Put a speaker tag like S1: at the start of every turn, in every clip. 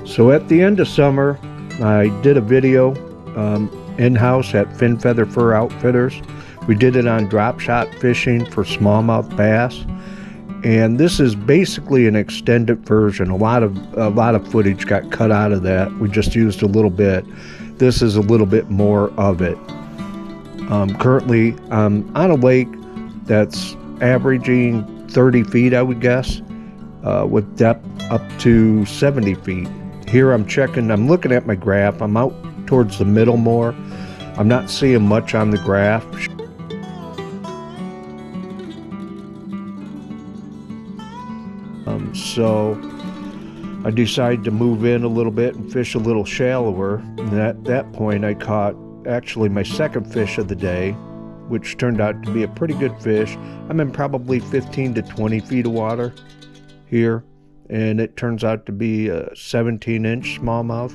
S1: So at the end of summer, I did a video in-house at Fin Feather Fur Outfitters. We did it on drop shot fishing for smallmouth bass, and this is basically an extended version. A lot of footage got cut out of that. We just used a little bit. This is a little bit more of it. Currently, I'm on a lake that's averaging 30 feet, I would guess, with depth up to 70 feet. Here I'm looking at my graph. I'm out towards the middle more. I'm not seeing much on the graph. So I decided to move in a little bit and fish a little shallower. And at that point I caught actually my second fish of the day, which turned out to be a pretty good fish. I'm in probably 15 to 20 feet of water here, and it turns out to be a 17-inch smallmouth.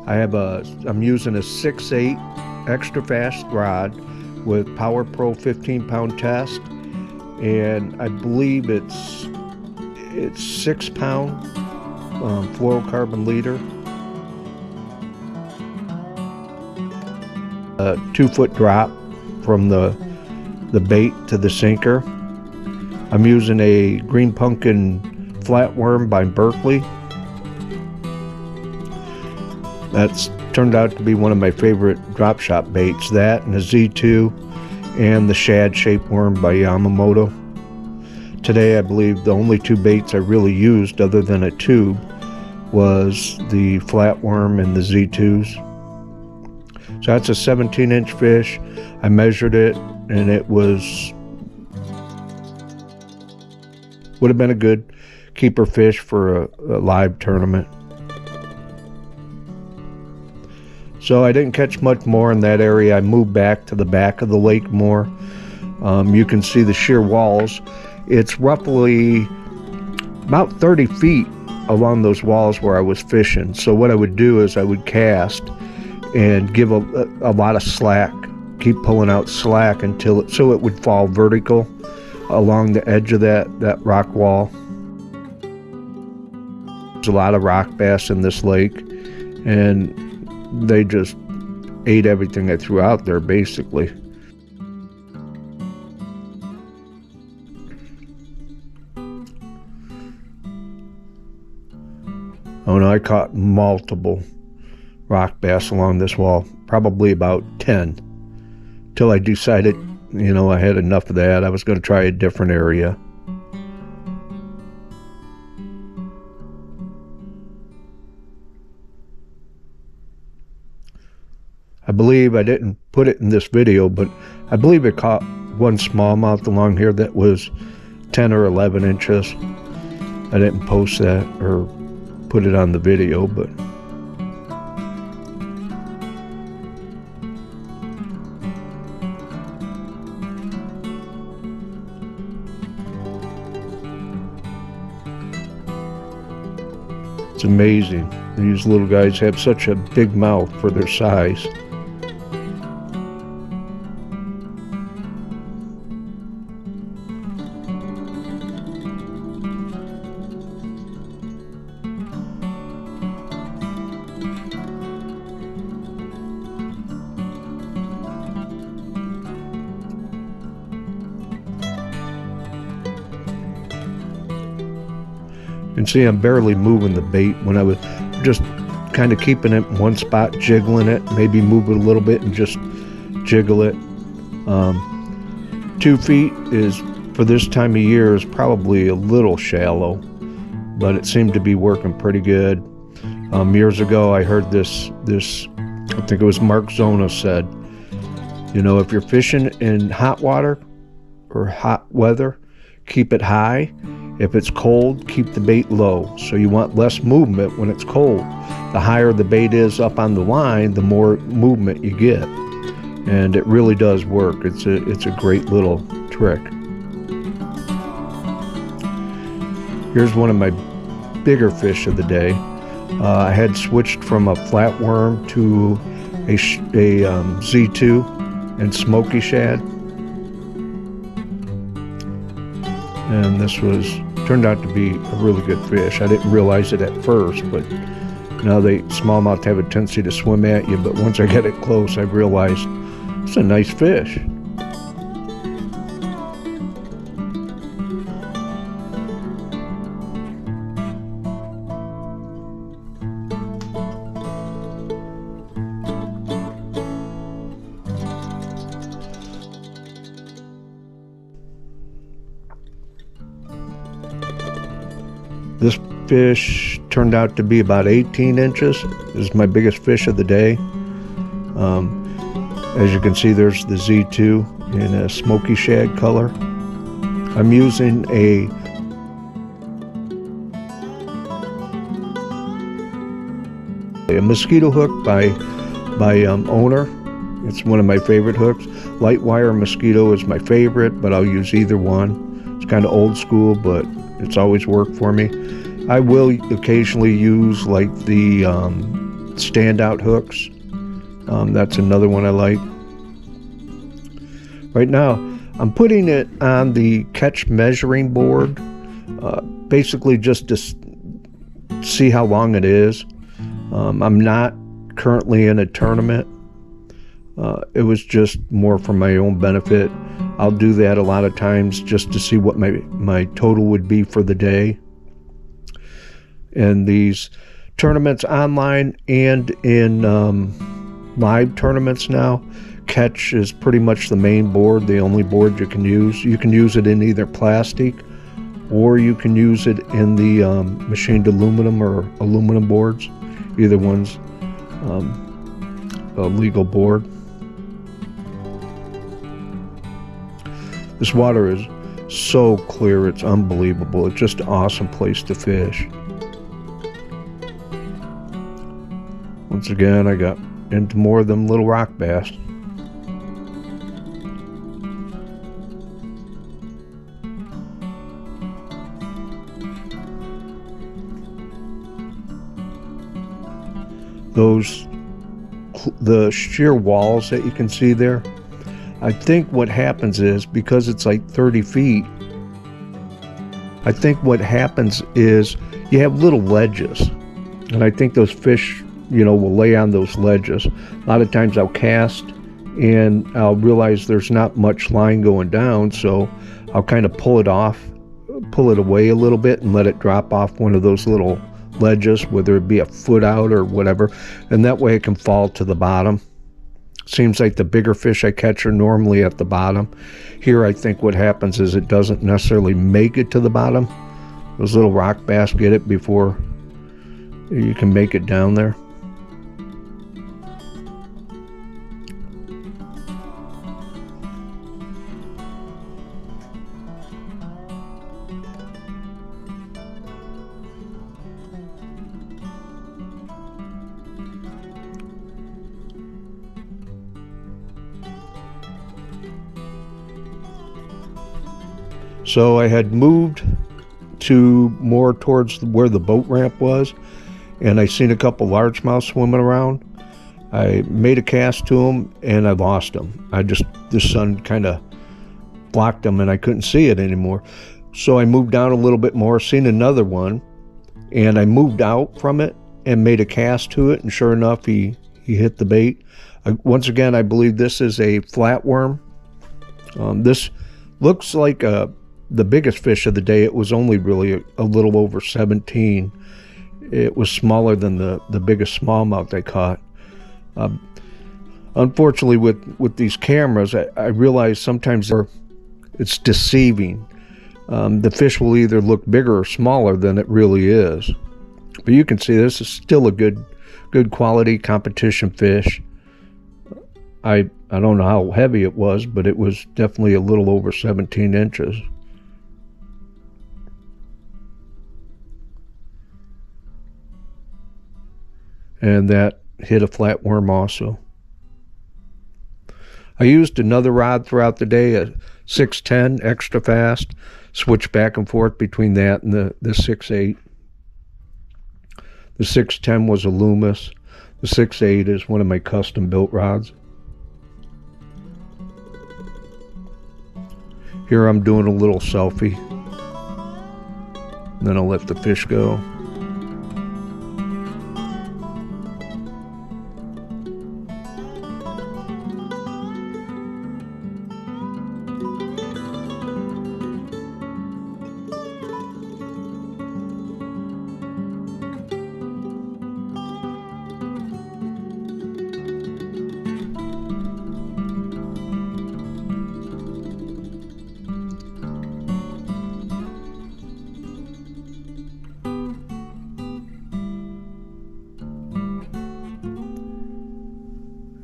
S1: I'm using a 6/8 extra fast rod with Power Pro 15-pound test, and I believe it's 6-pound fluorocarbon leader. A 2-foot drop from the bait to the sinker. I'm using a green pumpkin flatworm by Berkeley. That's turned out to be one of my favorite drop shot baits. That and a Z2 and the shad shaped worm by Yamamoto. Today I believe the only two baits I really used other than a tube was the flatworm and the Z2s. So that's a 17-inch fish. I measured it, and it would have been a good keeper fish for a live tournament. So I didn't catch much more in that area. I moved back to the back of the lake more. You can see the sheer walls. It's roughly about 30 feet along those walls where I was fishing. So what I would do is I would cast and give a lot of slack, keep pulling out slack until so it would fall vertical along the edge of that rock wall. There's a lot of rock bass in this lake, and they just ate everything I threw out there basically. Oh no, I caught multiple rock bass along this wall, probably about 10, till I decided, I had enough of that. I was going to try a different area. I believe I didn't put it in this video, but I believe I caught one smallmouth along here that was 10 or 11 inches. I didn't post that or put it on the video, but it's amazing. These little guys have such a big mouth for their size. You can see I'm barely moving the bait when I was just kind of keeping it in one spot, jiggling it, maybe move it a little bit and just jiggle it. 2 feet is, for this time of year, is probably a little shallow, but it seemed to be working pretty good. Years ago I heard this, I think it was Mark Zona said, if you're fishing in hot water or hot weather, keep it high. If it's cold, keep the bait low. So you want less movement when it's cold. The higher the bait is up on the line, the more movement you get. And it really does work. It's a great little trick. Here's one of my bigger fish of the day. I had switched from a flatworm to a Z2 and smoky shad. And this was Turned out to be a really good fish. I didn't realize it at first, but now smallmouth have a tendency to swim at you, but once I got it close, I realized it's a nice fish. This fish turned out to be about 18 inches. This is my biggest fish of the day. As you can see, there's the Z2 in a smoky shad color. I'm using a mosquito hook by Owner. It's one of my favorite hooks. Light wire mosquito is my favorite, but I'll use either one. It's kind of old school, but it's always worked for me. I will occasionally use like the standout hooks. That's another one I like. Right now, I'm putting it on the catch measuring board, basically just to see how long it is. I'm not currently in a tournament. It was just more for my own benefit. I'll do that a lot of times just to see what my total would be for the day. And these tournaments online and in live tournaments now, catch is pretty much the main board, the only board you can use. You can use it in either plastic or you can use it in the machined aluminum or aluminum boards. Either one's a legal board. This water is so clear, it's unbelievable. It's just an awesome place to fish. Once again, I got into more of them little rock bass. The sheer walls that you can see there, I think what happens is, because it's like 30 feet, I think what happens is you have little ledges. And I think those fish, will lay on those ledges. A lot of times I'll cast and I'll realize there's not much line going down, so I'll kind of pull it away a little bit and let it drop off one of those little ledges, whether it be a foot out or whatever, and that way it can fall to the bottom. Seems like the bigger fish I catch are normally at the bottom. Here I think what happens is it doesn't necessarily make it to the bottom. Those little rock bass get it before you can make it down there. So I had moved to more towards where the boat ramp was, and I seen a couple largemouth swimming around. I made a cast to them and I lost them. The sun kind of blocked them and I couldn't see it anymore. So I moved down a little bit more, seen another one, and I moved out from it and made a cast to it, and sure enough, he hit the bait. Once again, I believe this is a flatworm. This looks like the biggest fish of the day. It was only really a little over 17. It was smaller than the biggest smallmouth I caught. Unfortunately, with these cameras, I realize sometimes it's deceiving. The fish will either look bigger or smaller than it really is. But you can see this is still a good quality competition fish. I don't know how heavy it was, but it was definitely a little over 17 inches. And that hit a flatworm also. I used another rod throughout the day, a 610 extra fast, switched back and forth between that and the 6.8. The 610 was a Loomis. The 6.8 is one of my custom built rods. Here I'm doing a little selfie. Then I'll let the fish go.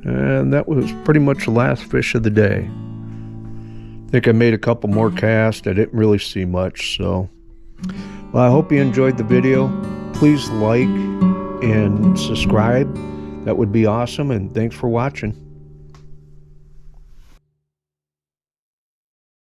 S1: And that was pretty much the last fish of the day. I think I made a couple more casts. I didn't really see much, so. Well, I hope you enjoyed the video. Please like and subscribe. That would be awesome, and thanks for watching.